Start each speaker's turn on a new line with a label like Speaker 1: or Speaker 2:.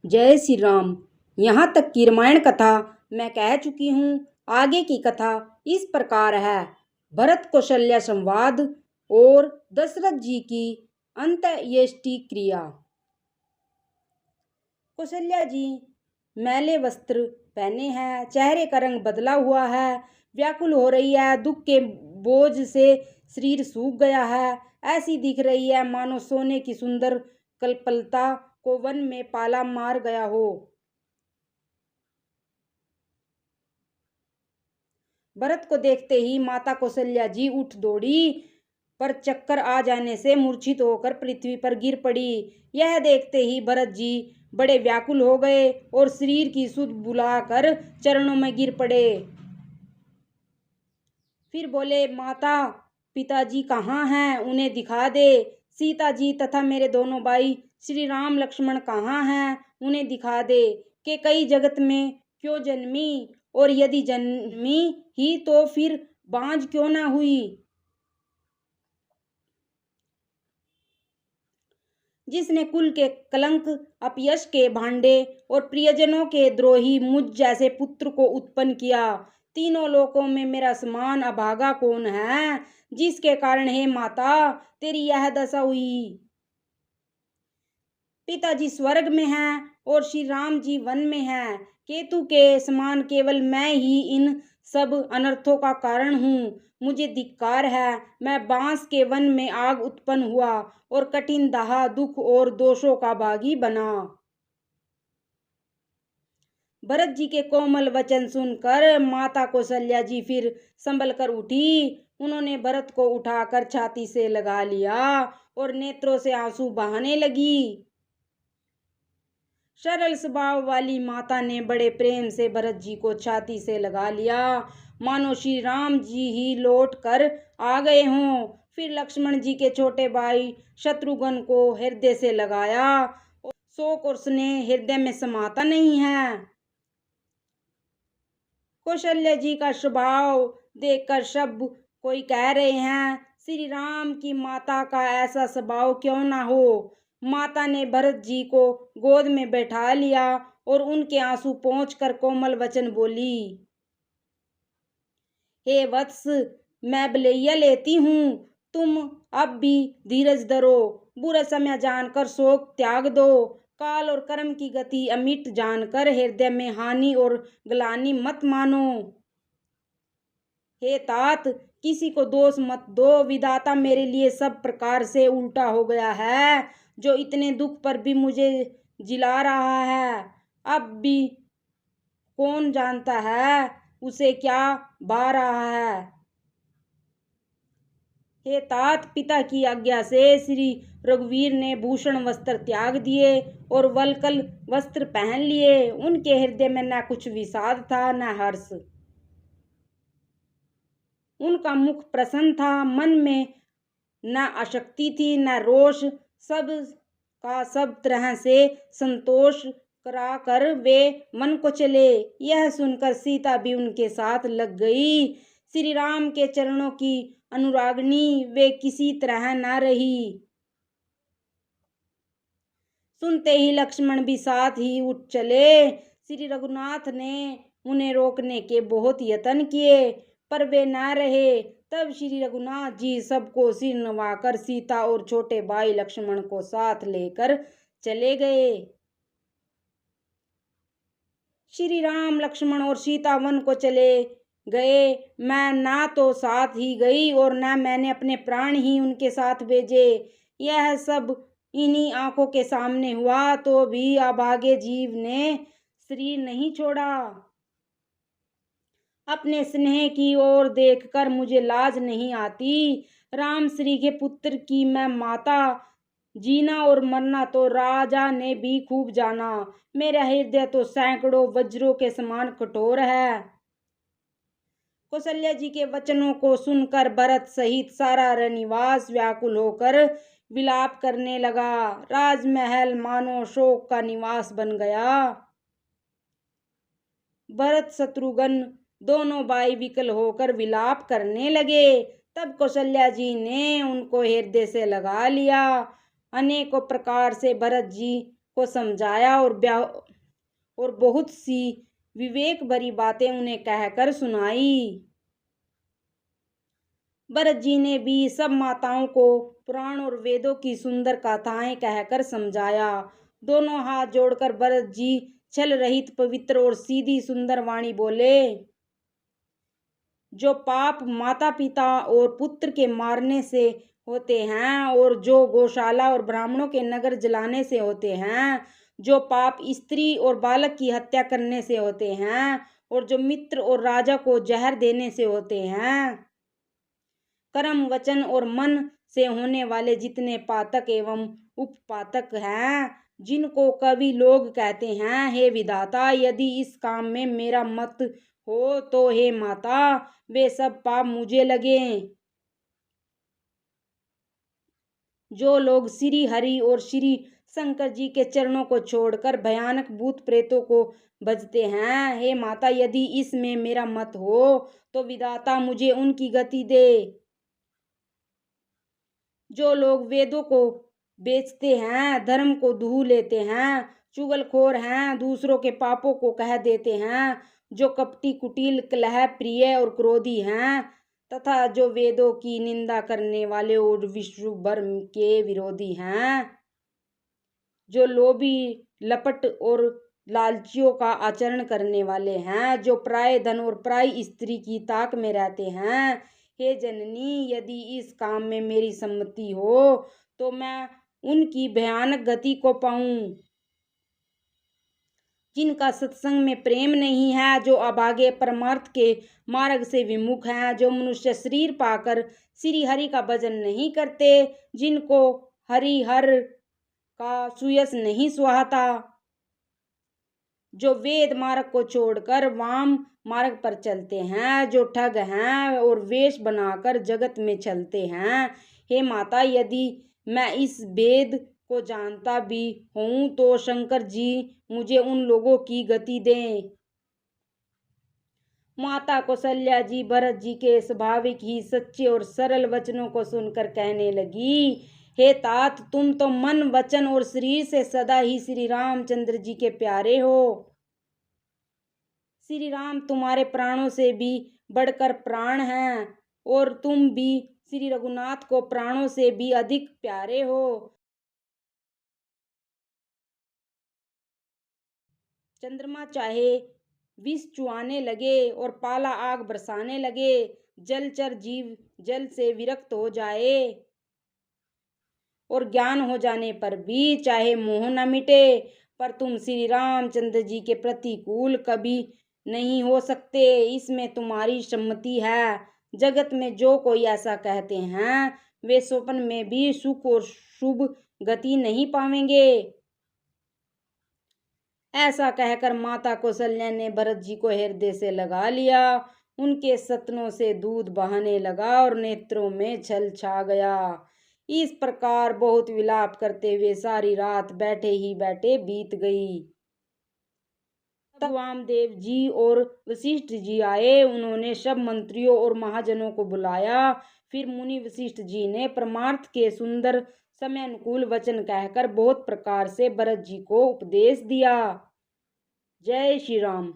Speaker 1: जय श्री राम। यहाँ तक की रामायण कथा मैं कह चुकी हूँ। आगे की कथा इस प्रकार है। भरत कौशल्या संवाद और दशरथ जी की अंत्येष्टि क्रिया। कौशल्या जी मैले वस्त्र पहने हैं, चेहरे का रंग बदला हुआ है, व्याकुल हो रही है, दुख के बोझ से शरीर सूख गया है। ऐसी दिख रही है मानो सोने की सुंदर कल्पलता को वन में पाला मार गया हो। भरत को देखते ही माता कौशल्या जी उठ दौड़ी, पर चक्कर आ जाने से मूर्छित होकर पृथ्वी पर गिर पड़ी। यह देखते ही भरत जी बड़े व्याकुल हो गए और शरीर की सुध बुलाकर चरणों में गिर पड़े। फिर बोले, माता पिताजी कहाँ हैं? उन्हें दिखा दे। सीता जी तथा मेरे दोनों भाई श्री राम लक्ष्मण कहाँ हैं? उन्हें दिखा दे। कि कई जगत में क्यों जन्मी, और यदि जन्मी ही तो फिर बांझ क्यों ना हुई। जिसने कुल के कलंक, अपयश के भांडे और प्रियजनों के द्रोही मुझ जैसे पुत्र को उत्पन्न किया। तीनों लोकों में मेरा समान अभागा कौन है, जिसके कारण हे माता तेरी यह दशा हुई। पिताजी स्वर्ग में हैं और श्री राम जी वन में हैं। केतु के समान केवल मैं ही इन सब अनर्थों का कारण हूँ। मुझे धिक्कार है। मैं बांस के वन में आग उत्पन्न हुआ और कठिन दाह, दुख और दोषों का भागी बना। भरत जी के कोमल वचन सुनकर माता कौशल्या जी फिर संभल कर उठी। उन्होंने भरत को उठाकर छाती से लगा लिया और नेत्रों से आंसू बहाने लगी। सरल स्वभाव वाली माता ने बड़े प्रेम से भरत जी को छाती से लगा लिया, मानो श्री राम जी ही लौट कर आ गए हों। फिर लक्ष्मण जी के छोटे भाई शत्रुघ्न को हृदय से लगाया। शोक और स्नेह हृदय में समाता नहीं है। कौशल्या जी का स्वभाव देखकर सब कोई कह रहे हैं, श्री राम की माता का ऐसा स्वभाव क्यों ना हो। माता ने भरत जी को गोद में बैठा लिया और उनके आंसू पोंछकर कोमल वचन बोली, हे वत्स, मैं बलैया लेती हूँ, तुम अब भी धीरज धरो। बुरा समय जानकर शोक त्याग दो। काल और कर्म की गति अमिट जानकर हृदय में हानि और ग्लानि मत मानो। हे तात, किसी को दोष मत दो। विधाता मेरे लिए सब प्रकार से उल्टा हो गया है, जो इतने दुख पर भी मुझे जिला रहा है। अब भी कौन जानता है उसे क्या भा रहा है। हे तात, पिता की आज्ञा से श्री रघुवीर ने भूषण वस्त्र त्याग दिए और वल्कल वस्त्र पहन लिए। उनके हृदय में न कुछ विषाद था न हर्ष। उनका मुख प्रसन्न था, मन में न आसक्ति थी न रोष। सब का सब तरह से संतोष करा कर वे मन को चले। यह सुनकर सीता भी उनके साथ लग गई। श्री राम के चरणों की अनुरागनी वे किसी तरह न रही। सुनते ही लक्ष्मण भी साथ ही उठ चले। श्री रघुनाथ ने उन्हें रोकने के बहुत यत्न किए, पर वे न रहे। तब श्री रघुनाथ जी सबको सिर नवाकर सीता और छोटे भाई लक्ष्मण को साथ लेकर चले गए। श्री राम लक्ष्मण और सीता वन को चले गए। मैं ना तो साथ ही गई और न मैंने अपने प्राण ही उनके साथ भेजे। यह सब इन्हीं आंखों के सामने हुआ तो भी अभागे जीव ने शरीर नहीं छोड़ा। अपने स्नेह की ओर देखकर मुझे लाज नहीं आती। राम श्री के पुत्र की मैं माता, जीना और मरना तो राजा ने भी खूब जाना। मेरा हृदय तो सैकड़ों वज्रों के समान कठोर है। कौशल्या जी के वचनों को सुनकर भरत सहित सारा रनिवास व्याकुल होकर विलाप करने लगा। राजमहल मानो शोक का निवास बन गया। भरत शत्रुघ्न दोनों भाई विकल होकर विलाप करने लगे। तब कौशल्या जी ने उनको हृदय से लगा लिया। अनेकों प्रकार से भरत जी को समझाया और बहुत सी विवेक भरी बातें उन्हें कहकर सुनाई। भरत जी ने भी सब माताओं को पुराण और वेदों की सुंदर कथाएं कहकर समझाया। दोनों हाथ जोड़कर भरत जी छल रहित पवित्र और सीधी सुंदर वाणी बोले, जो पाप माता पिता और पुत्र के मारने से होते हैं और जो गौशाला और ब्राह्मणों के नगर जलाने से होते हैं, जो पाप स्त्री और बालक की हत्या करने से होते हैं और जो मित्र और राजा को जहर देने से होते हैं, कर्म वचन और मन से होने वाले जितने पातक एवं उपपातक हैं, जिनको कवि लोग कहते हैं, हे विधाता, यदि इस काम में मेरा मत हो तो हे माता, वे सब पाप मुझे लगे। जो लोग श्री हरि और श्री शंकर जी के चरणों को छोड़कर भयानक भूत प्रेतों को भजते हैं, हे माता, यदि इसमें मेरा मत हो तो विधाता मुझे उनकी गति दे। जो लोग वेदों को बेचते हैं, धर्म को धू लेते हैं, चुगलखोर हैं, दूसरों के पापों को कह देते हैं, जो कपटी कुटिल कलह प्रिय और क्रोधी हैं, तथा जो वेदों की निंदा करने वाले और विष्णु धर्म के विरोधी हैं, जो लोभी लपट और लालचियों का आचरण करने वाले हैं, जो पराये धन और पराई स्त्री की ताक में रहते हैं, हे जननी, यदि इस काम में मेरी सम्मति हो तो मैं उनकी भयानक गति को पाऊं। जिनका सत्संग में प्रेम नहीं है, जो अभागे परमार्थ के मार्ग से विमुख हैं, जो मनुष्य शरीर पाकर श्री हरि का भजन नहीं करते, जिनको हरिहर का सुयश नहीं सुहाता, जो वेद मार्ग को छोड़कर वाम मार्ग पर चलते हैं, जो ठग हैं और वेश बनाकर जगत में चलते हैं, हे माता, यदि मैं इस वेद को जानता भी हूं तो शंकर जी मुझे उन लोगों की गति दें। माता कौशल्या जी भरत जी के स्वाभाविक ही सच्चे और सरल वचनों को सुनकर कहने लगी, हे तात, तुम तो मन वचन और शरीर से सदा ही श्री रामचंद्र जी के प्यारे हो। श्री राम तुम्हारे प्राणों से भी बढ़कर प्राण हैं और तुम भी श्री रघुनाथ को प्राणों से भी अधिक प्यारे हो। चंद्रमा चाहे विष चुआने लगे और पाला आग बरसाने लगे, जलचर जीव जल से विरक्त हो जाए और ज्ञान हो जाने पर भी चाहे मोह न मिटे, पर तुम श्री रामचंद्र जी के प्रतिकूल कभी नहीं हो सकते, इसमें तुम्हारी सम्मति है। जगत में जो कोई ऐसा कहते हैं, वे स्वप्न में भी सुख और शुभ गति नहीं पावेंगे। ऐसा कहकर माता कौशल्या ने भरत जी को हृदय से लगा लिया। उनके सतनों से दूध बहाने लगा और नेत्रों में छल छा गया। इस प्रकार बहुत विलाप करते हुए सारी रात बैठे ही बैठे बीत गई। तब वामदेव जी और वशिष्ठ जी आए। उन्होंने सब मंत्रियों और महाजनों को बुलाया। फिर मुनि वशिष्ठ जी ने परमार्थ के सुंदर समय अनुकूल वचन कहकर बहुत प्रकार से भरत जी को उपदेश दिया। जय श्री राम।